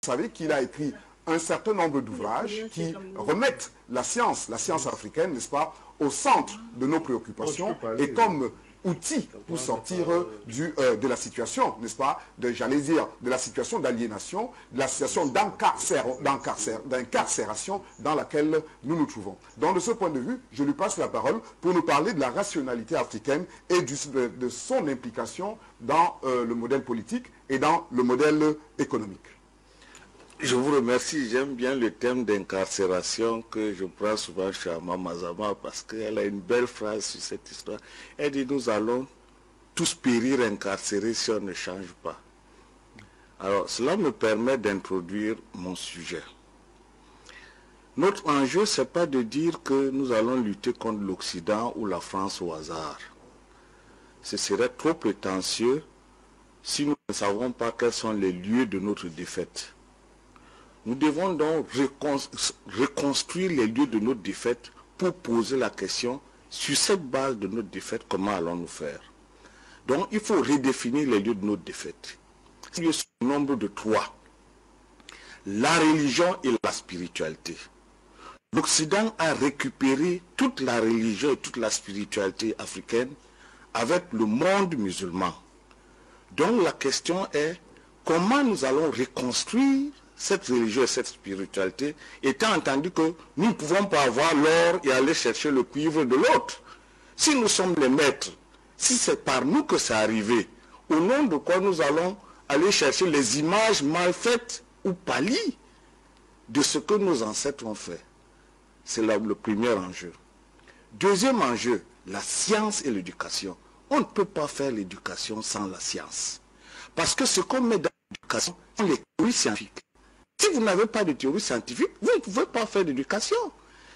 savez qu'il a écrit un certain nombre d'ouvrages qui remettent la science africaine, n'est-ce pas, au centre de nos préoccupations et comme outil pour sortir de la situation, n'est-ce pas, j'allais dire, de la situation d'aliénation, de la situation d'incarcération dans laquelle nous nous trouvons. Donc, de ce point de vue, je lui passe la parole pour nous parler de la rationalité africaine et de son implication dans le modèle politique et dans le modèle économique. Je vous remercie. J'aime bien le thème d'incarcération que je prends souvent chez Ama Mazama parce qu'elle a une belle phrase sur cette histoire. Elle dit, nous allons tous périr incarcérés si on ne change pas. Alors, cela me permet d'introduire mon sujet. Notre enjeu, ce n'est pas de dire que nous allons lutter contre l'Occident ou la France au hasard. Ce serait trop prétentieux si nous ne savons pas quels sont les lieux de notre défaite. Nous devons donc reconstruire les lieux de notre défaite pour poser la question, sur cette base de notre défaite, comment allons-nous faire? Donc, il faut redéfinir les lieux de notre défaite. Il y a un nombre de 3. La religion et la spiritualité. L'Occident a récupéré toute la religion et toute la spiritualité africaine avec le monde musulman. Donc, la question est, comment nous allons reconstruire cette religion et cette spiritualité, étant entendu que nous ne pouvons pas avoir l'or et aller chercher le cuivre de l'autre. Si nous sommes les maîtres, si c'est par nous que c'est arrivé, au nom de quoi nous allons aller chercher les images mal faites ou pâlies de ce que nos ancêtres ont fait? C'est le premier enjeu. Deuxième enjeu, la science et l'éducation. On ne peut pas faire l'éducation sans la science. Parce que ce qu'on met dans l'éducation, sont les théories scientifiques. Si vous n'avez pas de théorie scientifique, vous ne pouvez pas faire d'éducation.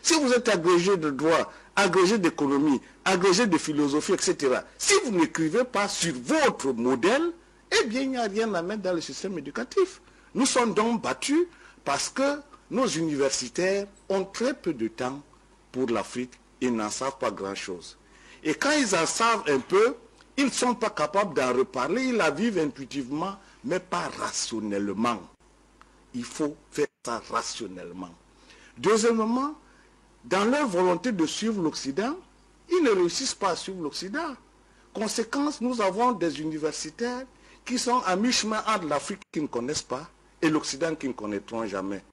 Si vous êtes agrégé de droit, agrégé d'économie, agrégé de philosophie, etc., si vous n'écrivez pas sur votre modèle, eh bien, il n'y a rien à mettre dans le système éducatif. Nous sommes donc battus parce que nos universitaires ont très peu de temps pour l'Afrique et n'en savent pas grand-chose. Et quand ils en savent un peu, ils ne sont pas capables d'en reparler, ils la vivent intuitivement, mais pas rationnellement. Il faut faire ça rationnellement. Deuxièmement, dans leur volonté de suivre l'Occident, ils ne réussissent pas à suivre l'Occident. Conséquence, nous avons des universitaires qui sont à mi-chemin entre l'Afrique qu'ils ne connaissent pas et l'Occident qu'ils ne connaîtront jamais.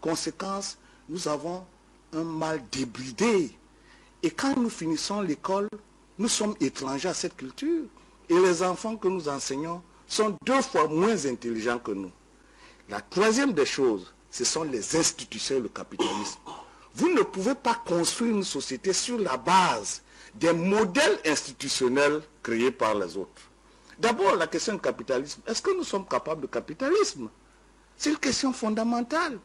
Conséquence, nous avons un mal débridé. Et quand nous finissons l'école, nous sommes étrangers à cette culture. Et les enfants que nous enseignons sont 2 fois moins intelligents que nous. La troisième des choses, ce sont les institutions et le capitalisme. Vous ne pouvez pas construire une société sur la base des modèles institutionnels créés par les autres. D'abord, la question du capitalisme. Est-ce que nous sommes capables de capitalisme? C'est une question fondamentale.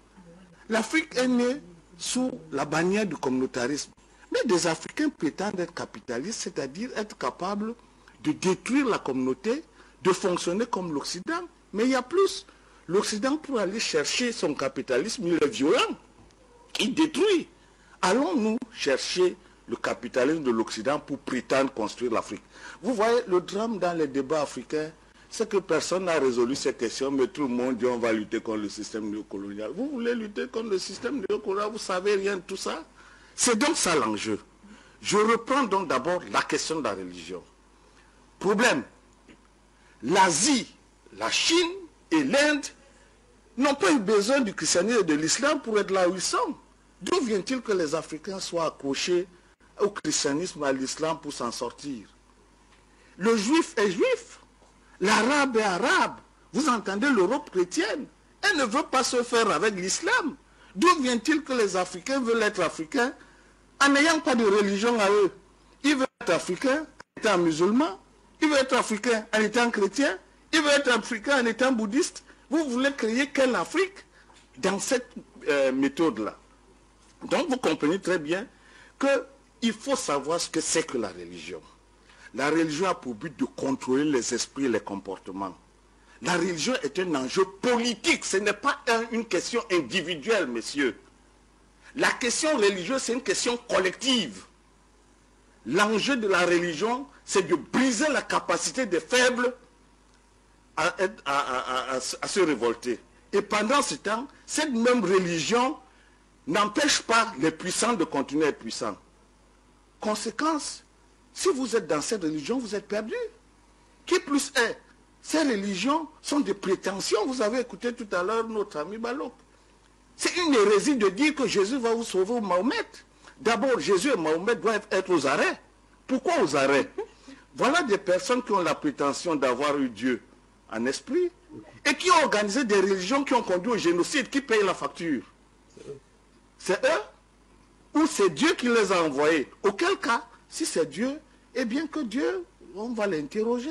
L'Afrique est née sous la bannière du communautarisme. Mais des Africains prétendent être capitalistes, c'est-à-dire être capables de détruire la communauté, de fonctionner comme l'Occident. Mais il y a plus. L'Occident, pour aller chercher son capitalisme, il est violent. Il détruit. Allons-nous chercher le capitalisme de l'Occident pour prétendre construire l'Afrique? Vous voyez, le drame dans les débats africains, c'est que personne n'a résolu ces questions, mais tout le monde dit on va lutter contre le système néocolonial. Vous voulez lutter contre le système néocolonial, vous ne savez rien de tout ça? C'est donc ça l'enjeu. Je reprends donc d'abord la question de la religion. Problème, l'Asie, la Chine et l'Inde n'ont pas eu besoin du christianisme et de l'islam pour être là où ils sont. D'où vient-il que les Africains soient accrochés au christianisme, à l'islam pour s'en sortir? Le juif est juif, l'arabe est arabe. Vous entendez l'Europe chrétienne? Elle ne veut pas se faire avec l'islam. D'où vient-il que les Africains veulent être africains en n'ayant pas de religion à eux? Ils veulent être africains en étant musulmans, ils veulent être africains en étant chrétiens, ils veulent être africains en étant bouddhistes. Vous voulez créer quelle Afrique dans cette méthode-là? Donc vous comprenez très bien qu'il faut savoir ce que c'est que la religion. La religion a pour but de contrôler les esprits et les comportements. La religion est un enjeu politique, ce n'est pas une question individuelle, messieurs. La question religieuse, c'est une question collective. L'enjeu de la religion, c'est de briser la capacité des faibles à se révolter. Et pendant ce temps, cette même religion n'empêche pas les puissants de continuer à être puissants. Conséquence, si vous êtes dans cette religion, vous êtes perdu. Qui plus est, ces religions sont des prétentions. Vous avez écouté tout à l'heure notre ami Balok. C'est une hérésie de dire que Jésus va vous sauver au Mahomet. D'abord, Jésus et Mahomet doivent être aux arrêts. Pourquoi aux arrêts? Voilà des personnes qui ont la prétention d'avoir eu Dieu en esprit et qui ont organisé des religions qui ont conduit au génocide, qui payent la facture. C'est eux ou c'est Dieu qui les a envoyés? Auquel cas, si c'est Dieu, eh bien que Dieu, on va l'interroger.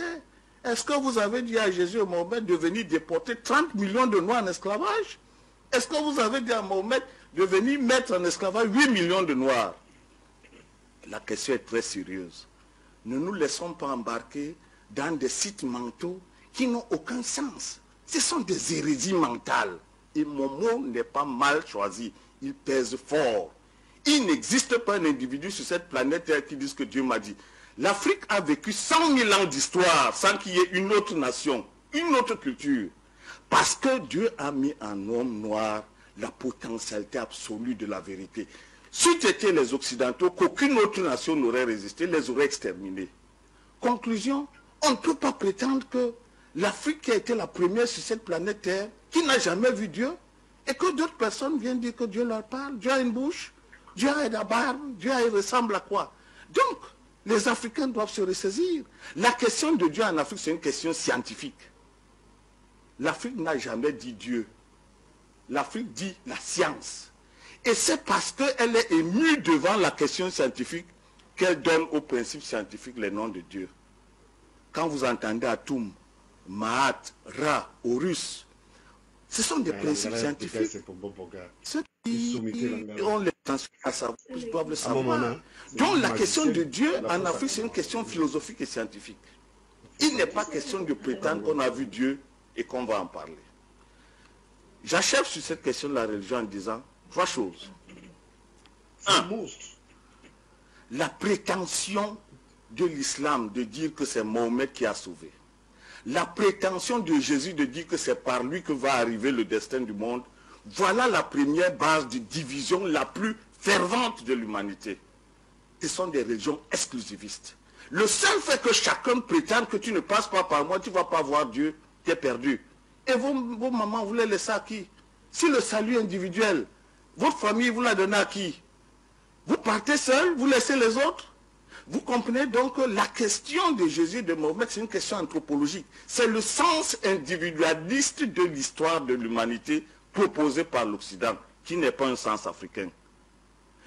Est-ce que vous avez dit à Jésus et Mahomet de venir déporter 30 millions de Noirs en esclavage? Est-ce que vous avez dit à Mahomet de venir mettre en esclavage 8 millions de Noirs? La question est très sérieuse. Ne nous laissons pas embarquer dans des sites mentaux qui n'ont aucun sens. Ce sont des hérésies mentales. Et mon mot n'est pas mal choisi. Il pèse fort. Il n'existe pas un individu sur cette planète Terre qui dise que Dieu m'a dit. L'Afrique a vécu 100 000 ans d'histoire sans qu'il y ait une autre nation, une autre culture. Parce que Dieu a mis en homme noir la potentialité absolue de la vérité. Si c'était les Occidentaux, qu'aucune autre nation n'aurait résisté, les aurait exterminés. Conclusion, on ne peut pas prétendre que l'Afrique qui a été la première sur cette planète Terre, qui n'a jamais vu Dieu, et que d'autres personnes viennent dire que Dieu leur parle. Dieu a une bouche, Dieu a une barbe, Dieu il ressemble à quoi? Donc, les Africains doivent se ressaisir. La question de Dieu en Afrique, c'est une question scientifique. L'Afrique n'a jamais dit Dieu. L'Afrique dit la science. Et c'est parce qu'elle est émue devant la question scientifique qu'elle donne aux principes scientifiques les noms de Dieu. Quand vous entendez Atum, Mahat, Ra, Horus, ce sont des principes scientifiques. Ceux qui ont l'intention à savoir, ils doivent le savoir. Donc la question de Dieu en Afrique, c'est une question philosophique et scientifique. Il n'est pas question de prétendre qu'on a vu Dieu et qu'on va en parler. J'achève sur cette question de la religion en disant 3 choses. 1. La prétention de l'islam de dire que c'est Mahomet qui a sauvé. La prétention de Jésus de dire que c'est par lui que va arriver le destin du monde. Voilà la première base de division la plus fervente de l'humanité. Ce sont des religions exclusivistes. Le seul fait que chacun prétende que tu ne passes pas par moi, tu ne vas pas voir Dieu, tu es perdu. Et vos mamans, vous les laissez à qui? Si le salut individuel, votre famille, vous la donnez à qui? Vous partez seul, vous laissez les autres? Vous comprenez donc que la question de Jésus et de Mahomet, c'est une question anthropologique. C'est le sens individualiste de l'histoire de l'humanité proposé par l'Occident, qui n'est pas un sens africain.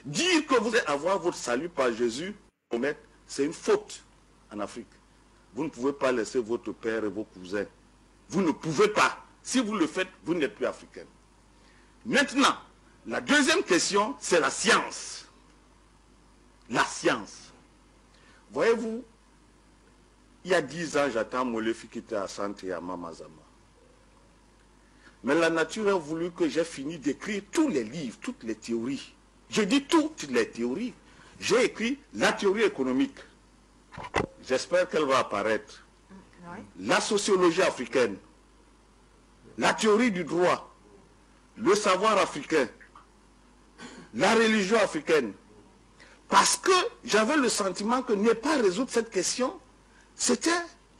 Dire que vous allez avoir votre salut par Jésus, Mahomet, c'est une faute en Afrique. Vous ne pouvez pas laisser votre père et vos cousins. Vous ne pouvez pas. Si vous le faites, vous n'êtes plus africain. Maintenant, la deuxième question, c'est la science. La science. Voyez-vous, il y a 10 ans, j'attends Molefi qui était à Santé à Mamazama. Mais la nature a voulu que j'ai fini d'écrire tous les livres, toutes les théories. Je dis toutes les théories. J'ai écrit la théorie économique. J'espère qu'elle va apparaître. La sociologie africaine. La théorie du droit. Le savoir africain. La religion africaine. Parce que j'avais le sentiment que ne pas résoudre cette question, c'était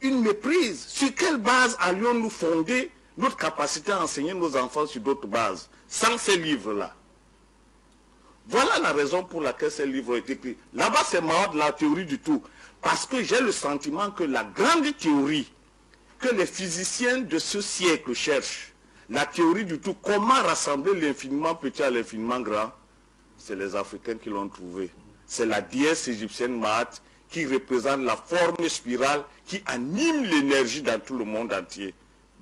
une méprise. Sur quelle base allions-nous fonder notre capacité à enseigner nos enfants sur d'autres bases, sans ces livres-là? Voilà la raison pour laquelle ces livres ont été écrits. Là-bas, c'est marrant de la théorie du tout. Parce que j'ai le sentiment que la grande théorie que les physiciens de ce siècle cherchent, la théorie du tout, comment rassembler l'infiniment petit à l'infiniment grand, c'est les Africains qui l'ont trouvé. C'est la déesse égyptienne Maat qui représente la forme spirale qui anime l'énergie dans tout le monde entier,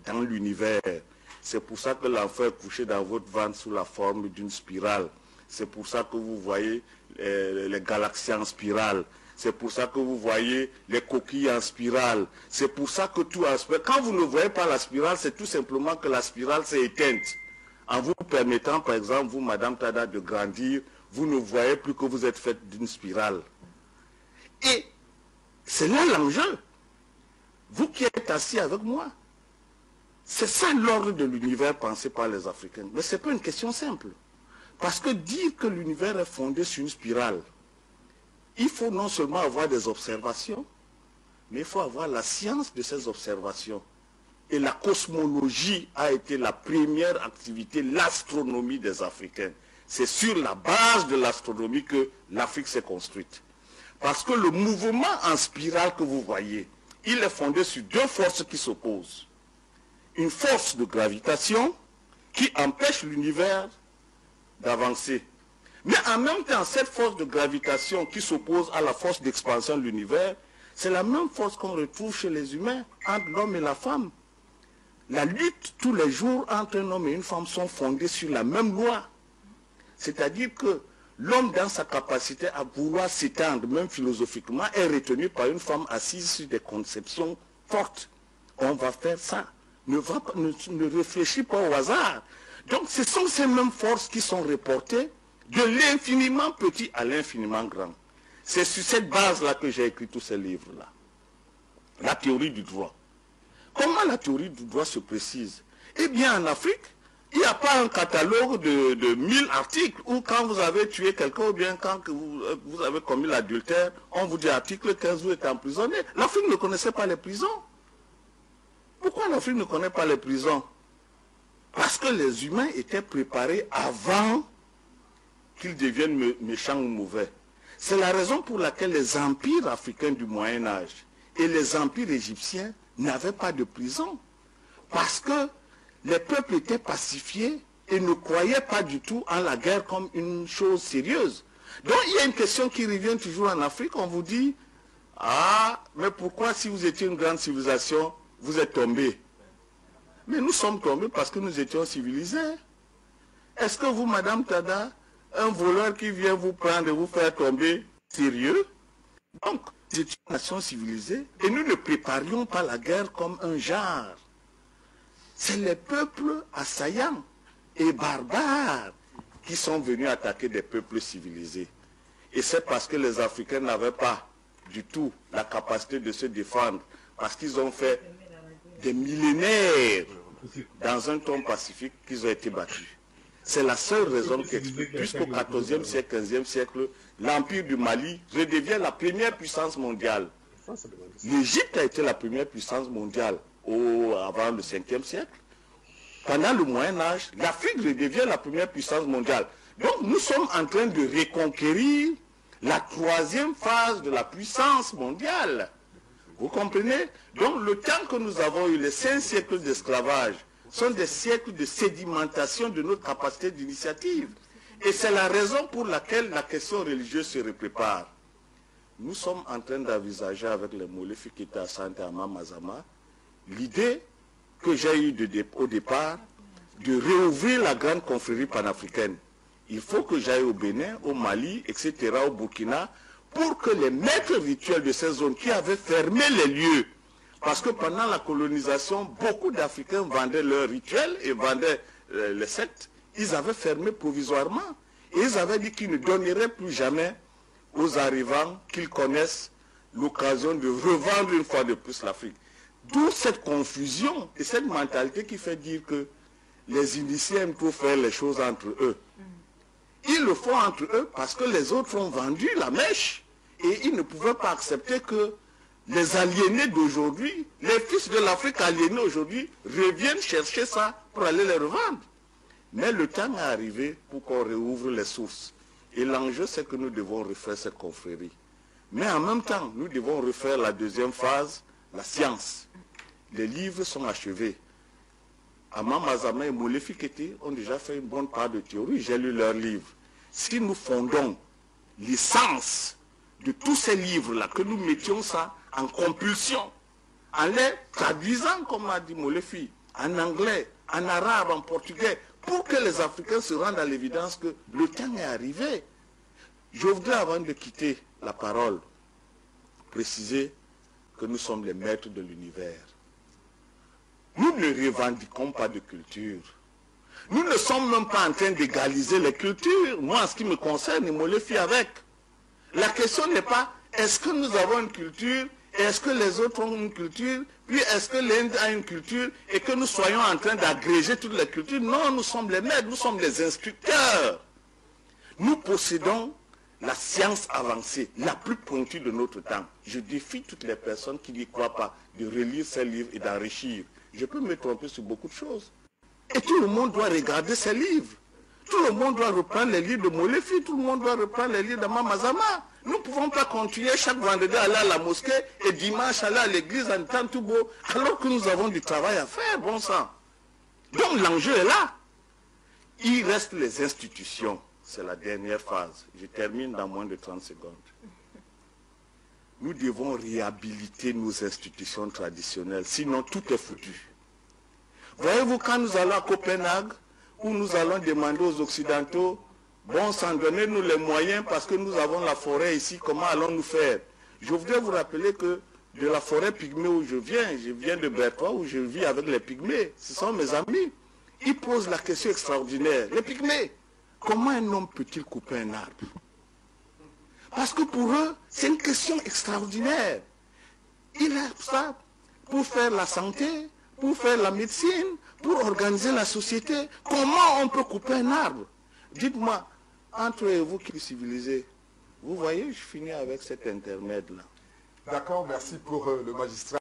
dans l'univers. C'est pour ça que l'enfant est couché dans votre ventre sous la forme d'une spirale. C'est pour ça que vous voyez les galaxies en spirale. C'est pour ça que vous voyez les coquilles en spirale. C'est pour ça que tout en spirale. Quand vous ne voyez pas la spirale, c'est tout simplement que la spirale s'est éteinte. En vous permettant, par exemple, vous, Madame Tada, de grandir, vous ne voyez plus que vous êtes faite d'une spirale. Et c'est là l'enjeu. Vous qui êtes assis avec moi, C'est ça l'ordre de l'univers pensé par les Africains. Mais ce n'est pas une question simple. Parce que dire que l'univers est fondé sur une spirale, il faut non seulement avoir des observations, mais il faut avoir la science de ces observations. Et la cosmologie a été la première activité, l'astronomie des Africains. C'est sur la base de l'astronomie que l'Afrique s'est construite. Parce que le mouvement en spirale que vous voyez, il est fondé sur deux forces qui s'opposent. Une force de gravitation qui empêche l'univers d'avancer. Mais en même temps, cette force de gravitation qui s'oppose à la force d'expansion de l'univers, c'est la même force qu'on retrouve chez les humains, entre l'homme et la femme. La lutte tous les jours entre un homme et une femme sont fondées sur la même loi. C'est-à-dire que l'homme, dans sa capacité à vouloir s'étendre, même philosophiquement, est retenu par une femme assise sur des conceptions fortes. On va faire ça. Ne réfléchis pas au hasard. Donc ce sont ces mêmes forces qui sont reportées de l'infiniment petit à l'infiniment grand. C'est sur cette base-là que j'ai écrit tous ces livres-là. La théorie du droit. Comment la théorie du droit se précise? Eh bien, en Afrique, il n'y a pas un catalogue de 1000 articles où quand vous avez tué quelqu'un ou bien quand vous avez commis l'adultère, on vous dit article 15, vous êtes emprisonné. L'Afrique ne connaissait pas les prisons. Pourquoi l'Afrique ne connaît pas les prisons? Parce que les humains étaient préparés avant qu'ils deviennent méchants ou mauvais. C'est la raison pour laquelle les empires africains du Moyen-Âge et les empires égyptiens n'avaient pas de prison. Parce que les peuples étaient pacifiés et ne croyaient pas du tout en la guerre comme une chose sérieuse. Donc il y a une question qui revient toujours en Afrique, on vous dit, ah, mais pourquoi si vous étiez une grande civilisation, vous êtes tombés? Mais nous sommes tombés parce que nous étions civilisés. Est-ce que vous, Madame Tada, un voleur qui vient vous prendre et vous faire tomber, sérieux? Donc, nous étions une nation civilisée et nous ne préparions pas la guerre comme un genre. C'est les peuples assaillants et barbares qui sont venus attaquer des peuples civilisés. Et c'est parce que les Africains n'avaient pas du tout la capacité de se défendre, parce qu'ils ont fait des millénaires dans un ton pacifique qu'ils ont été battus. C'est la seule raison qui explique, puisqu'au XIVe siècle, XVe siècle, l'Empire du Mali redevient la première puissance mondiale. L'Égypte a été la première puissance mondiale avant le 5e siècle. Pendant le Moyen-Âge, l'Afrique redevient la première puissance mondiale. Donc nous sommes en train de reconquérir la troisième phase de la puissance mondiale. Vous comprenez? Donc le temps que nous avons eu, les 5 siècles d'esclavage, sont des siècles de sédimentation de notre capacité d'initiative. Et c'est la raison pour laquelle la question religieuse se prépare. Nous sommes en train d'envisager avec les Molefi qui étaient à Santé Ama Mazama l'idée que j'ai eue au départ de réouvrir la grande confrérie panafricaine. Il faut que j'aille au Bénin, au Mali, etc., au Burkina, pour que les maîtres rituels de ces zones qui avaient fermé les lieux, parce que pendant la colonisation, beaucoup d'Africains vendaient leurs rituels et vendaient les sectes, ils avaient fermé provisoirement. Et ils avaient dit qu'ils ne donneraient plus jamais aux arrivants qu'ils connaissent l'occasion de revendre une fois de plus l'Afrique. D'où cette confusion et cette mentalité qui fait dire que les initiés aiment trop faire les choses entre eux. Ils le font entre eux parce que les autres ont vendu la mèche et ils ne pouvaient pas accepter que les aliénés d'aujourd'hui, les fils de l'Afrique aliénés aujourd'hui, reviennent chercher ça pour aller les revendre. Mais le temps est arrivé pour qu'on réouvre les sources. Et l'enjeu, c'est que nous devons refaire cette confrérie. Mais en même temps, nous devons refaire la deuxième phase, la science. Les livres sont achevés. Ama Mazama et Molefi Kete ont déjà fait une bonne part de théorie. J'ai lu leurs livres. Si nous fondons l'essence de tous ces livres-là, que nous mettions ça en compulsion, en les traduisant, comme a dit Molefi, en anglais, en arabe, en portugais, pour que les Africains se rendent à l'évidence que le temps est arrivé. Je voudrais, avant de quitter la parole, préciser que nous sommes les maîtres de l'univers. Nous ne revendiquons pas de culture. Nous ne sommes même pas en train d'égaliser les cultures. Moi, en ce qui me concerne, je me le fie avec. La question n'est pas, est-ce que nous avons une culture est-ce que les autres ont une culture, puis est-ce que l'Inde a une culture, et que nous soyons en train d'agréger toutes les cultures? Non, nous sommes les maîtres, nous sommes les instructeurs. Nous possédons la science avancée, la plus pointue de notre temps. Je défie toutes les personnes qui n'y croient pas de relire ces livres et d'enrichir. Je peux me tromper sur beaucoup de choses. Et tout le monde doit regarder ces livres. Tout le monde doit reprendre les livres de Molefi, tout le monde doit reprendre les livres de Mamazama. Nous ne pouvons pas continuer chaque vendredi à aller à la mosquée et dimanche aller à l'église en étant tout beau, alors que nous avons du travail à faire, bon sang. Donc l'enjeu est là. Il reste les institutions. C'est la dernière phase. Je termine dans moins de 30 secondes. Nous devons réhabiliter nos institutions traditionnelles, sinon tout est foutu. Voyez-vous, quand nous allons à Copenhague, où nous allons demander aux Occidentaux, bon sang, donnez-nous les moyens parce que nous avons la forêt ici, comment allons-nous faire? Je voudrais vous rappeler que de la forêt pygmée où je viens de Bertois où je vis avec les pygmées, ce sont mes amis. Ils posent la question extraordinaire, les pygmées. Comment un homme peut-il couper un arbre? Parce que pour eux, c'est une question extraordinaire. Il a ça pour faire la santé, pour faire la médecine, pour organiser la société. Comment on peut couper un arbre? Dites-moi, entre vous qui êtes civilisés, vous voyez, je finis avec cet intermède-là. D'accord, merci pour le magistrat.